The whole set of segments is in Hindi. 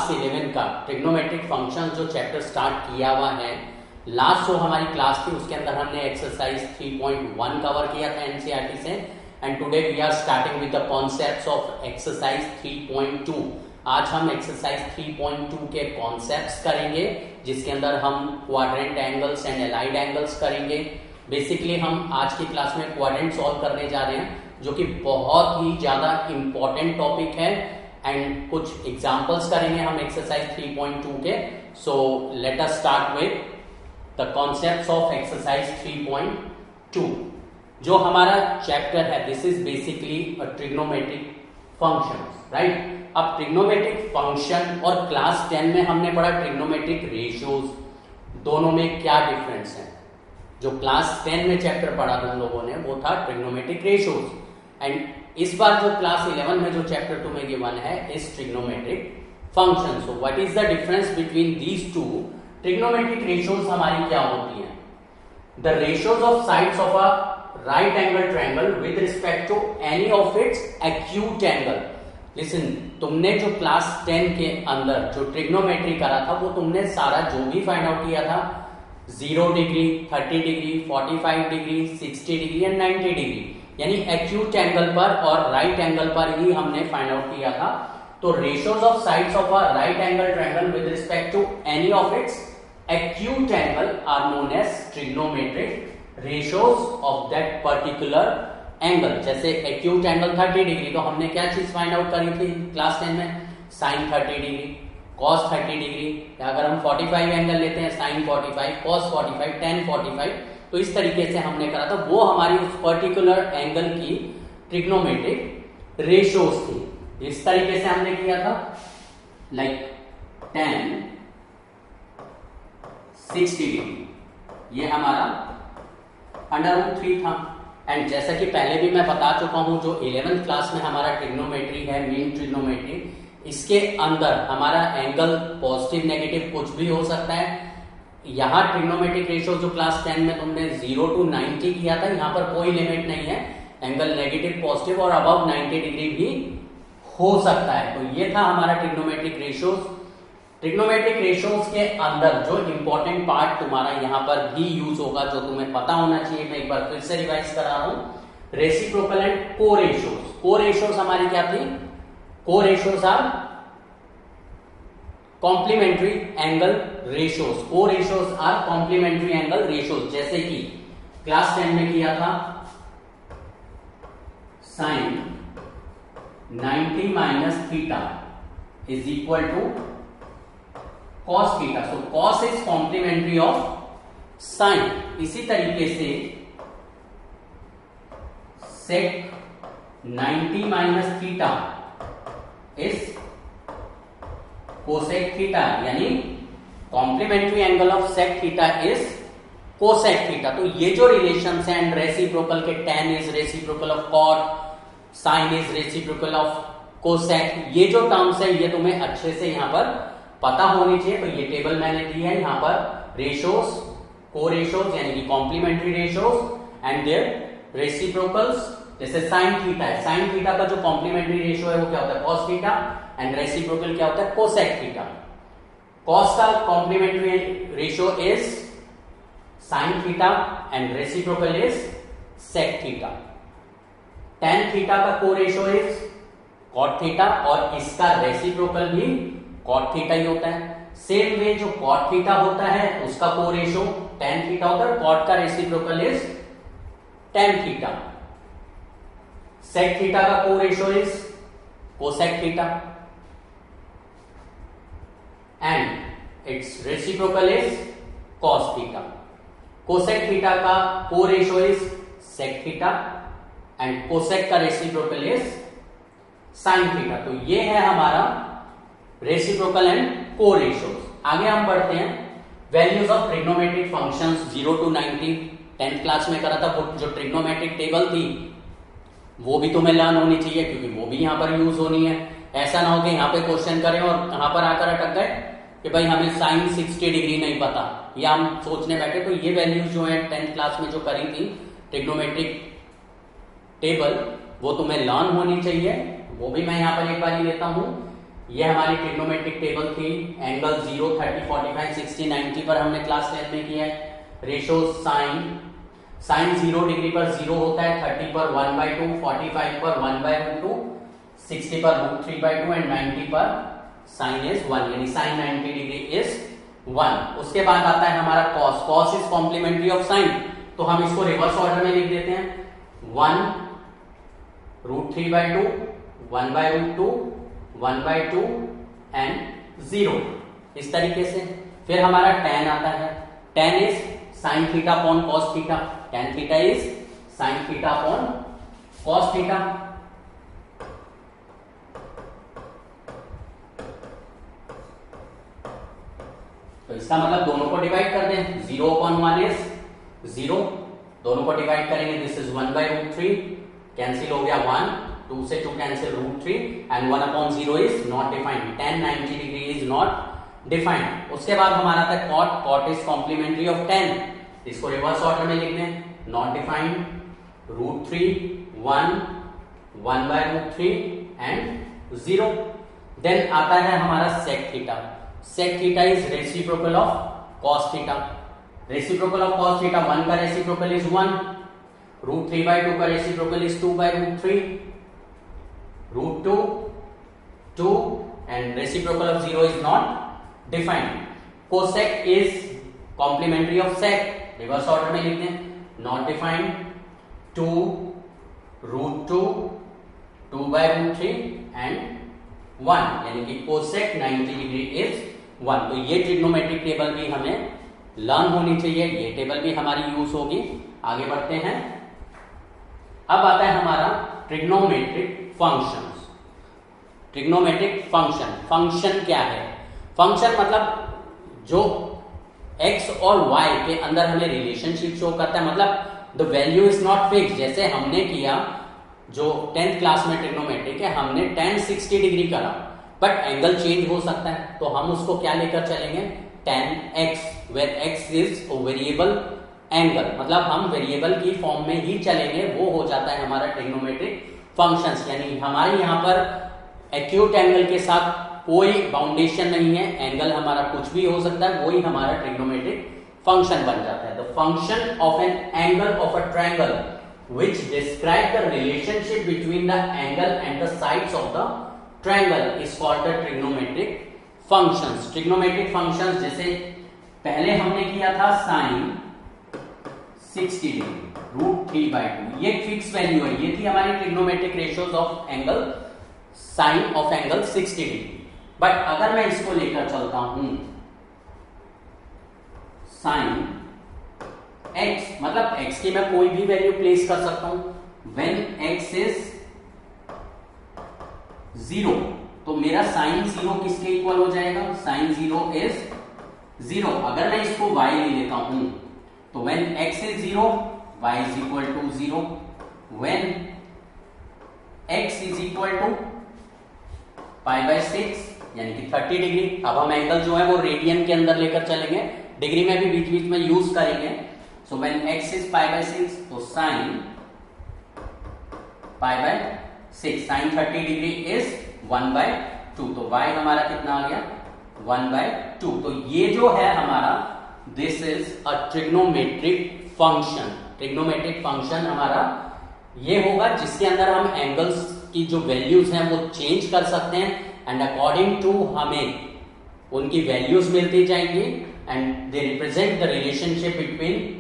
क्लास 11 का ट्रिग्नोमेट्रिक फंक्शन जो चैप्टर स्टार्ट किया हुआ है, लास्ट जो हमारी क्लास थी उसके अंदर हमने एक्सरसाइज 3.1 कवर किया था एनसीईआरटी से, and today we are starting with the concepts of exercise 3.2। आज हम एक्सरसाइज 3.2 के कॉन्सेप्ट्स करेंगे, जिसके अंदर हम quadrant angles and allied angles करेंगे। बेसिकली हम आज की क्लास में क्वाड्रेंट सॉल्व करने जा रहे हैं, जो कि बहुत ही ज्यादा इंपॉर्टेंट टॉपिक है, एंड कुछ एग्जांपल्स करेंगे हम एक्सरसाइज 3.2 के। So let us start with the concepts of exercise 3.2। जो हमारा चैप्टर है, this is basically a trigonometric functions, right. अब ट्रिग्नोमेट्रिक फंक्शन और क्लास 10 में हमने पढ़ा ट्रिग्नोमेट्रिक रेशियोज, दोनों में क्या डिफरेंस है। जो क्लास 10 में चैप्टर पढ़ा था हम लोगों ने, वो था ट्रिग्नोमेट्रिक रेशियोज, एंड इस बार जो क्लास 11 में जो चैप्टर 2 में गिवन है is trigonometric function. So what is the difference between these two. Trigonometric ratios हमारी क्या होती है? The ratios of sides of a right angle triangle with respect to any of its acute angle. Listen, तुमने जो क्लास 10 के अंदर जो ट्रिग्नोमेट्री करा था, वो तुमने सारा जो भी फाइंड आउट किया था, 0 degree, 30 degree, 45 degree, 60 degree and 90 degree, यानी एक्यूट एंगल पर और राइट एंगल पर ही हमने फाइंड आउट किया था। तो ratios of sides of a right angle triangle with respect to any of its acute angle are known as trigonometric ratios of that particular angle. जैसे एक्यूट एंगल 30 डिग्री, तो हमने क्या चीज फाइंड आउट करी थी क्लास 10 में? Sine 30 degree, cos 30 degree. अगर हम 45 एंगल लेते हैं, साइन 45, कॉस 45, टेन 45, तो इस तरीके से हमने करा था। वो हमारी उस पर्टिकुलर एंगल की ट्रिग्नोमेट्रिक रेशियोज थी। इस तरीके से हमने किया था, लाइक 10, 60 डिग्री, ये हमारा √3 था। एंड जैसा कि पहले भी मैं बता चुका हूं, जो 11th क्लास में हमारा ट्रिग्नोमेट्री है, मीन ट्रिग्नोमेट्री, इसके अंदर हमारा एंगल पॉजिटिव नेगेटिव कुछ भी हो सकता है। यहां ट्रिग्नोमेट्रिक रेशियो जो क्लास 10 में तुमने 0 to 90 किया था, यहां पर कोई लिमिट नहीं है, एंगल नेगेटिव पॉजिटिव और अबव 90 डिग्री भी हो सकता है। तो ये था हमारा ट्रिग्नोमेट्रिक रेशियोज। ट्रिग्नोमेट्रिक रेशियोज के अंदर जो इंपॉर्टेंट पार्ट तुम्हारा यहां पर भी यूज होगा, जो तुम्हें पता होना चाहिए, मैं एक बार फिर से रिवाइज करा रहा हूं। Reciprocal and co ratios. Co ratios हमारी क्या थी? Co ratios are complementary angle ratios. Co ratios are complementary angle ratios. जैसे कि क्लास 10 में किया था sine 90 minus theta is equal to cos theta. So cos is complementary of sine. इसी तरीके से sec 90 minus theta is cosec theta, यानी complementary angle of sec theta is cosec theta. तो ये जो रिलेशंस हैं, एंड रेसिप्रोकल के tan is reciprocal of cot, sine is reciprocal of cosec, ये जो टर्म्स है ये तुम्हें अच्छे से यहां पर पता होनी चाहिए। तो ये टेबल मैंने दी है यहां पर, रेशियोज, को रेशियोज यानी कि complementary ratios and their reciprocals. जैसे साइन थीटा है, साइन थीटा का जो कॉम्प्लीमेंट्री रेशियो है वो क्या होता है? कॉस थीटा, एंड रेसिप्रोकल क्या होता है? Cosec theta. कॉस का complementary ratio is sine theta and reciprocal is sec theta. Tan theta का को रेशियो इज कॉट थीटा, और इसका रेसिप्रोकल भी कॉट थीटा ही होता है। सेम वे जो कॉट थीटा होता है उसका को रेशियो टेन थीटा होता है, कॉट का reciprocal is tan theta. Sec theta का को ratio is cosec theta and its reciprocal is cos theta. Cosec theta का को ratio is sec theta and cosec का रेसिप्रोकल इज साइन थीटा। तो ये है हमारा रेसिप्रोकल एंड को रेशियोज। आगे हम बढ़ते हैं, values of trigonometric functions 0 to 90 10th class में करा था। वो जो ट्रिग्नोमेट्रिक टेबल थी वो भी तुम्हें लर्न होनी चाहिए, क्योंकि वो भी यहां पर यूज होनी है। ऐसा ना हो कि यहां पे क्वेश्चन करें और यहां पर आकर अटक गए कि भाई हमें साइन 60 डिग्री नहीं पता, या हम सोचने बैठे। तो ये वैल्यूज जो है 10th क्लास में जो करी थी ट्रिग्नोमेट्रिक टेबल, वो तुम्हें लर्न होनी चाहिए। वो भी मैं यहां पर एक बार ही लेता हूं। ये हमारी ट्रिग्नोमेट्रिक टेबल थी। एंगल 0, 30, 45, 60, 90 पर हमने क्लास 10 में किया है। रेशो साइन 0 डिग्री पर 0 होता है, 30 पर 1/2, 45 पर 1/2, 60 पर √3/2 एंड 90 पर साइन इज 1, यानी साइन 90 डिग्री इज 1। उसके बाद आता है हमारा cos. Cos is complementary of sine, तो हम इसको रिवर्स ऑर्डर में लिख देते हैं। 1 √3/2, 1/2, 1/2 एंड 0, इस तरीके से। फिर हमारा tan आता है। tan is sine theta upon cos theta. tan theta is sine theta upon cos theta. तो इसका मतलब दोनों को डिवाइड कर दें। 0/1 इज 0, दोनों को डिवाइड करेंगे, दिस इज 1/√3, कैंसिल हो गया 1, 2 से 2 cancel √3 and 1/0 is not defined. tan 90 degree is not defined. उसके बाद हमारा आता है cot। cot is complementary of tan, इसको रिवर्स ऑर्डर में लिख दें। Not defined, √3, 1, 1/√3 and 0। देन आता है हमारा sec theta. sec theta is reciprocal of cos theta. Reciprocal of cos theta, 1 का रेसिप्रोकल इज 1, √3/2 का reciprocal is 2/√3, √2, 2 and reciprocal of 0 is not defined. cosec is complementary of sec, reverse order में लिखते हैं। नॉट डिफाइंड, 2, √2, 2/√3 एंड 1, यानी कि cosec 90 डिग्री इज 1। तो ये ट्रिग्नोमेट्रिक टेबल भी हमें लर्न होनी चाहिए, ये टेबल भी हमारी यूज होगी। आगे बढ़ते हैं। अब आता है हमारा trigonometric functions. Trigonometric function, function क्या है? फंक्शन मतलब जो x और y के अंदर हमें रिलेशनशिप शो करता है, मतलब the value is not fix. जैसे हमने किया जो 10th क्लास में ट्रिग्नोमेट्रिक है, हमने tan 60 डिग्री करा, बट एंगल चेंज हो सकता है, तो हम उसको क्या लेकर चलेंगे? tan x, where x is a variable angle, मतलब हम वेरिएबल की फॉर्म में ही चलेंगे, वो हो जाता है हमारा ट्रिग्नोमेट्रिक फंक्शंस। यानी हमारे यहाँ पर एक्यूट एंगल के साथ कोई बाउंडेशन नहीं है, एंगल हमारा कुछ भी हो सकता है, वही हमारा ट्रिग्नोमेट्रिक फंक्शन बन जाता है। The function of an angle of a triangle which describe the relationship between the angle and the sides of the triangle is called the trigonometric functions। trigonometric functions जैसे पहले हमने किया था sin 60 डिग्री √3/2, ये फिक्स वैल्यू है, ये थी हमारी trigonometric ratios of angle, sine of angle 60 degree. But अगर मैं इसको लेकर चलता हूं साइन x, मतलब x की मैं कोई भी वैल्यू प्लेस कर सकता हूं। व्हेन x इज 0, तो मेरा साइन 0 किसके इक्वल हो जाएगा? Sine 0 is 0। अगर मैं इसको y ले लेता हूं, तो when x is 0, y is equal to 0। When x is equal to π/6 यानी कि 30 डिग्री। अब हम एंगल जो है वो रेडियन के अंदर लेकर चलेंगे, डिग्री में भी बीच बीच में यूज करेंगे। सो व्हेन x इज π/6, तो साइन π/6, साइन 30 डिग्री इज 1/2, तो y हमारा कितना आ गया? 1/2। तो ये जो है हमारा this is a trigonometric function. Trigonometric function हमारा ये होगा जिसके अंदर हम एंगल्स की जो वैल्यूज हैं वो चेंज कर सकते हैं, एंड अकॉर्डिंग टू हमें उनकी वैल्यूज मिलती जाएंगी, and they represent the relationship between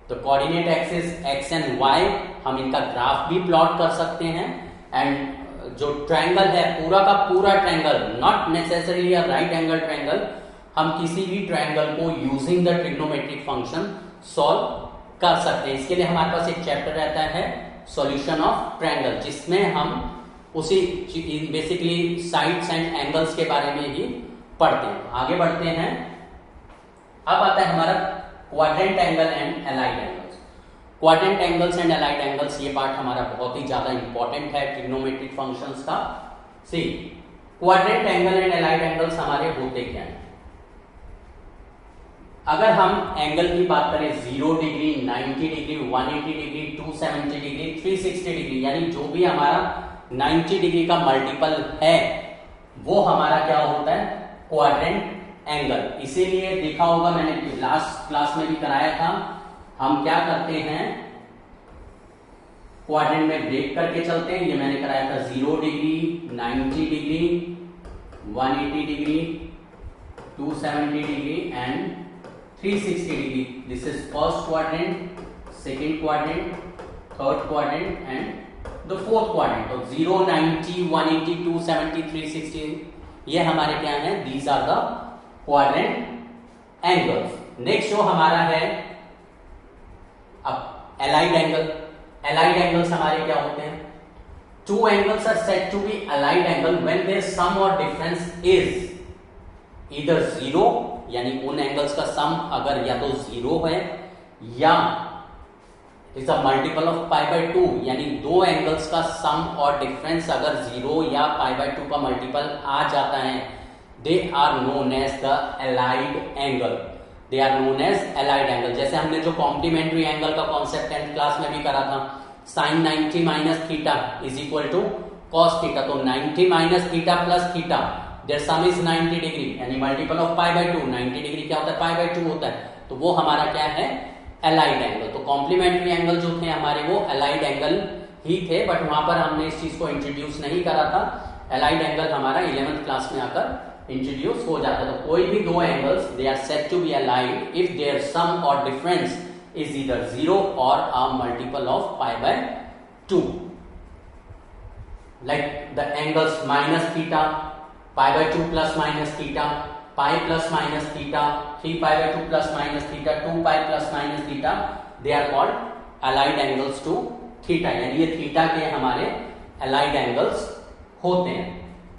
the coordinate axis x and y। हम इनका ग्राफ भी प्लॉट कर सकते हैं, एंड जो ट्रायंगल है पूरा का पूरा triangle, not necessarily a right angle triangle, हम किसी भी ट्रायंगल को using the trigonometric function solve कर सकते हैं। इसके लिए हमारे पास एक चैप्टर रहता है सॉल्यूशन ऑफ ट्रायंगल, जिसमें हम उसी बेसिकली साइड्स एंड एंगल्स के बारे में ही पढ़ते हैं। आगे बढ़ते हैं। अब आता है हमारा quadrant angle and allied angles. Quadrant angles and allied angles, ये पार्ट हमारा बहुत ही ज्यादा इंपॉर्टेंट है ट्रिग्नोमेट्रिक फंक्शंस का। See, quadrant angle and allied angles हमारे होते क्या हैं? अगर हम एंगल की बात करें 0 degree, 90 degree, 180 degree, 270 degree, 360 degree, यानी जो भी हमारा 90 डिग्री का मल्टीपल है वो हमारा क्या होता है, क्वाड्रेंट एंगल। इसीलिए देखा होगा, मैंने लास्ट क्लास में भी कराया था, हम क्या करते हैं, क्वाड्रेंट में ब्रेक करके चलते हैं। ये मैंने कराया था 0 degree, 90 degree, 180 degree, 270 degree and 360 degree. This is first quadrant, second quadrant, third quadrant and the fourth quadrant. तो 0, 90, 180, 270, 360 ये हमारे क्या है, these are the quadrant angles. Next जो हमारा है अब एलाइड एंगल। एलाइड एंगल्स हमारे क्या होते हैं, two angles are said to be allied angle when their sum or difference is either 0, यानी उन एंगल्स का सम अगर या तो 0 है या इज अ मल्टीपल ऑफ π/2, यानी दो एंगल्स का सम और डिफरेंस अगर 0 या π/2 का मल्टीपल आ जाता है, they are known as the allied angle. They are known as allied angle. जैसे हमने जो कॉम्प्लीमेंट्री एंगल का कॉन्सेप्ट 10th क्लास में भी करा था, sin 90 minus theta is equal to cos theta. तो 90 minus theta plus theta, their sum is 90 degree, यानी मल्टीपल ऑफ π/2। 90 डिग्री क्या होता है, π/2 होता है। तो वो हमारा क्या है, एलाइड एंगल। तो कॉम्प्लीमेंट्री एंगल जो थे हमारे वो एलाइड एंगल ही थे, बट वहां पर हमने इस चीज को इंट्रोड्यूस नहीं करा था। एलाइड एंगल हमारा 11th क्लास में आकर इंट्रोड्यूस हो जाता है। तो कोई भी दो angles, they are said to be allied if their sum or difference is either 0 or a multiple of π/2, like the angles minus theta, π/2 plus minus theta, pi plus minus theta, 3π/2 plus minus theta, 2π plus minus theta, they are called allied angles to theta, यानी ये थीटा के हमारे allied angles होते हैं।